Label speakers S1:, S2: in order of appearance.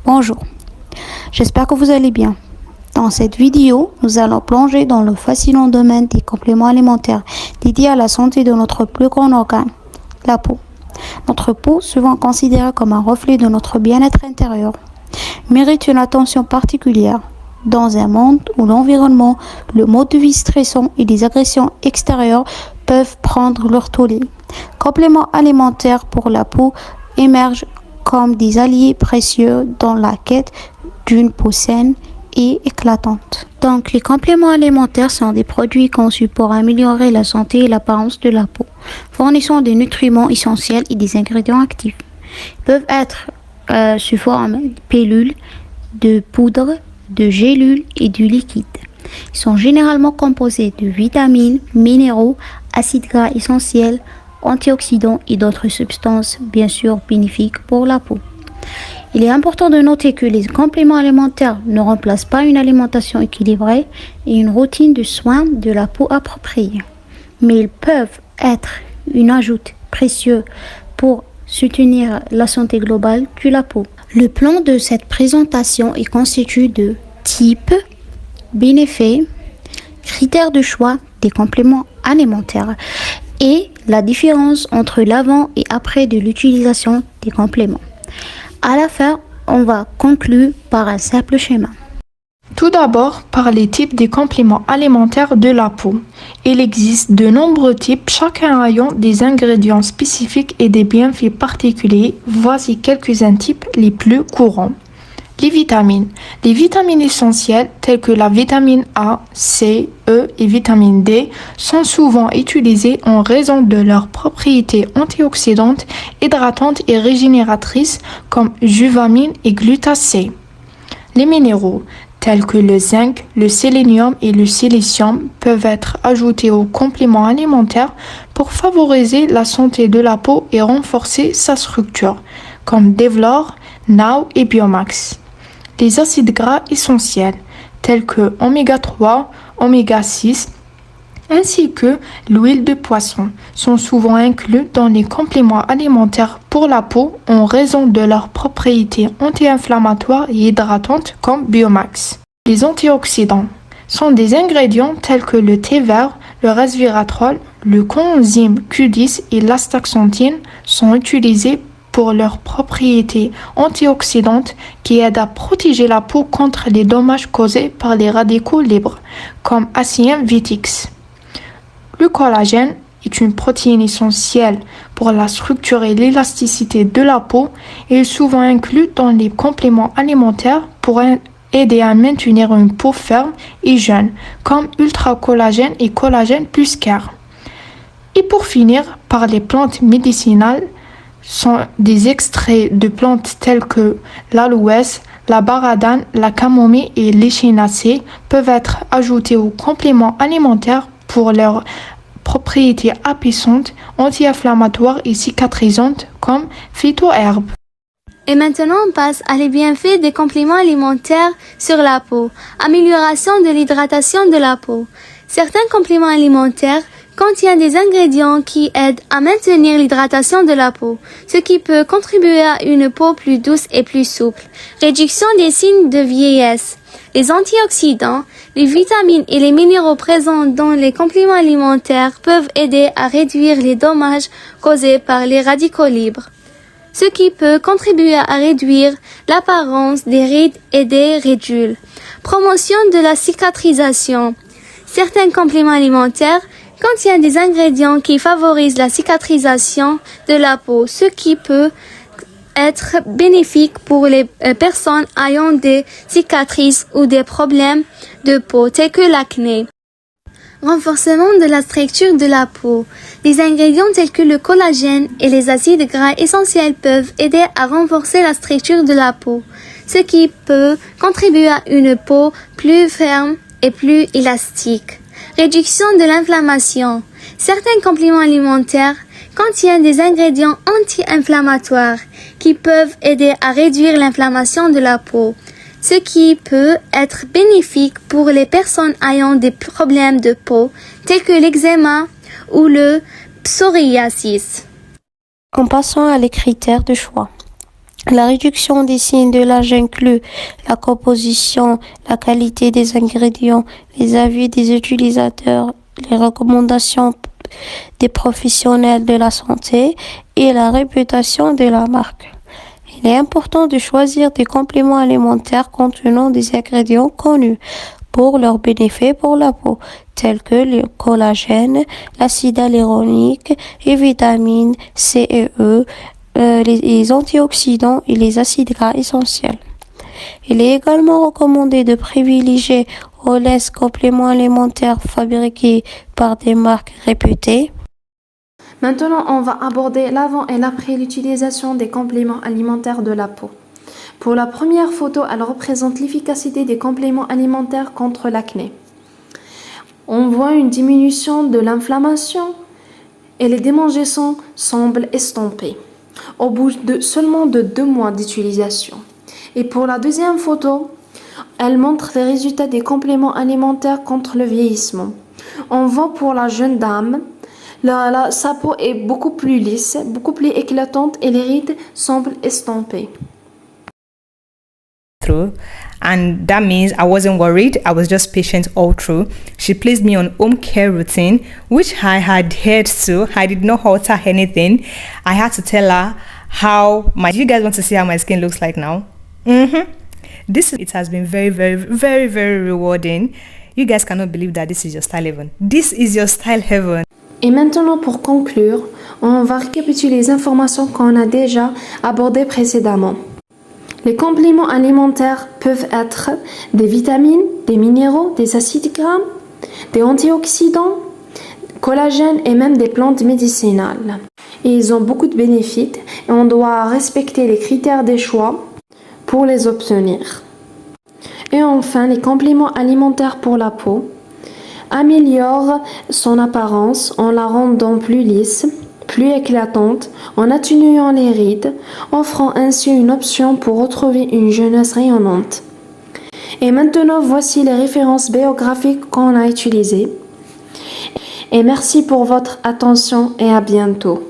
S1: Bonjour, j'espère que vous allez bien. Dans cette vidéo, nous allons plonger dans le fascinant domaine des compléments alimentaires dédiés à la santé de notre plus grand organe, la peau. Notre peau, souvent considérée comme un reflet de notre bien-être intérieur, mérite une attention particulière. Dans un monde où l'environnement, le mode de vie stressant et les agressions extérieures peuvent prendre leur tollé, compléments alimentaires pour la peau émergent comme des alliés précieux dans la quête d'une peau saine et éclatante. Donc, les compléments alimentaires sont des produits conçus pour améliorer la santé et l'apparence de la peau, fournissant des nutriments essentiels et des ingrédients actifs. Ils peuvent être sous forme de pilules, de poudre, de gélules et du liquide. Ils sont généralement composés de vitamines, minéraux, acides gras essentiels, antioxydants et d'autres substances bien sûr bénéfiques pour la peau. Il est important de noter que les compléments alimentaires ne remplacent pas une alimentation équilibrée et une routine de soins de la peau appropriée, mais ils peuvent être un ajout précieux pour soutenir la santé globale de la peau. Le plan de cette présentation est constitué de type, bénéfices, critères de choix des compléments alimentaires et la différence entre l'avant et après de l'utilisation des compléments. À la fin, on va conclure par un simple schéma.
S2: Tout d'abord, par les types des compléments alimentaires de la peau. Il existe de nombreux types, chacun ayant des ingrédients spécifiques et des bienfaits particuliers. Voici quelques-uns types les plus courants. Les vitamines. Les vitamines essentielles telles que la vitamine A, C, E et vitamine D sont souvent utilisées en raison de leurs propriétés antioxydantes, hydratantes et régénératrices comme juvamine et glutacée. Les minéraux tels que le zinc, le sélénium et le silicium peuvent être ajoutés aux compléments alimentaires pour favoriser la santé de la peau et renforcer sa structure, comme Devlor, Now et Biomax. Les acides gras essentiels, tels que oméga 3, oméga 6, ainsi que l'huile de poisson, sont souvent inclus dans les compléments alimentaires pour la peau en raison de leurs propriétés anti-inflammatoires et hydratantes comme Biomax. Les antioxydants sont des ingrédients tels que le thé vert, le resveratrol, le coenzyme Q10 et l'astaxanthine sont utilisés pour leurs propriétés antioxydantes qui aident à protéger la peau contre les dommages causés par les radicaux libres, comme Acinium vittix. Le collagène est une protéine essentielle pour la structure et l'élasticité de la peau et est souvent inclus dans les compléments alimentaires pour aider à maintenir une peau ferme et jeune, comme Ultra Collagène et Collagène Plus Care. Et pour finir, par les plantes médicinales, sont des extraits de plantes telles que l'aloès, la baradane, la camomille et l'échinacée peuvent être ajoutés aux compléments alimentaires pour leurs propriétés apaisantes, anti-inflammatoires et cicatrisantes comme phytoherbes.
S3: Et maintenant, on passe à les bienfaits des compléments alimentaires sur la peau. Amélioration de l'hydratation de la peau. Certains compléments alimentaires contiennent des ingrédients qui aident à maintenir l'hydratation de la peau, ce qui peut contribuer à une peau plus douce et plus souple. Réduction des signes de vieillesse. Les antioxydants, les vitamines et les minéraux présents dans les compléments alimentaires peuvent aider à réduire les dommages causés par les radicaux libres, ce qui peut contribuer à réduire l'apparence des rides et des ridules. Promotion de la cicatrisation. Certains compléments alimentaires contiennent des ingrédients qui favorisent la cicatrisation de la peau, ce qui peut être bénéfique pour les personnes ayant des cicatrices ou des problèmes de peau tels que l'acné. Renforcement de la structure de la peau. Les ingrédients tels que le collagène et les acides gras essentiels peuvent aider à renforcer la structure de la peau, ce qui peut contribuer à une peau plus ferme et plus élastique. Réduction de l'inflammation. Certains compléments alimentaires contiennent des ingrédients anti-inflammatoires qui peuvent aider à réduire l'inflammation de la peau, ce qui peut être bénéfique pour les personnes ayant des problèmes de peau tels que l'eczéma ou le psoriasis.
S1: En passant à les critères de choix. La réduction des signes de l'âge inclut la composition, la qualité des ingrédients, les avis des utilisateurs, les recommandations des professionnels de la santé et la réputation de la marque. Il est important de choisir des compléments alimentaires contenant des ingrédients connus pour leurs bénéfices pour la peau, tels que le collagène, l'acide hyaluronique, les vitamines C et E, les antioxydants et les acides gras essentiels. Il est également recommandé de privilégier les compléments alimentaires fabriqués par des marques réputées.
S2: Maintenant, on va aborder l'avant et l'après l'utilisation des compléments alimentaires de la peau. Pour la première photo, elle représente l'efficacité des compléments alimentaires contre l'acné. On voit une diminution de l'inflammation et les démangeaisons semblent estompées au bout de seulement 2 mois d'utilisation. Et pour la deuxième photo, elle montre les résultats des compléments alimentaires contre le vieillissement. On voit pour la jeune dame, sa peau est beaucoup plus lisse, beaucoup plus éclatante et les rides semblent estompées.
S4: And that means I wasn't worried. I was just patient all through. She placed me on home care routine, which I had adhered to. I did not alter anything. I had to tell her how my. Do you guys want to see how my skin looks like now? It has been very, very, very, very rewarding. You guys cannot believe that this is your style heaven. This is your style heaven.
S2: Et maintenant, pour conclure, on va récapituler les informations qu'on a déjà abordées précédemment. Les compléments alimentaires peuvent être des vitamines, des minéraux, des acides gras, des antioxydants, collagène et même des plantes médicinales. Et ils ont beaucoup de bénéfices et on doit respecter les critères des choix pour les obtenir. Et enfin, les compléments alimentaires pour la peau améliorent son apparence en la rendant plus lisse, plus éclatante, en atténuant les rides, offrant ainsi une option pour retrouver une jeunesse rayonnante. Et maintenant, voici les références biographiques qu'on a utilisées. Et merci pour votre attention et à bientôt.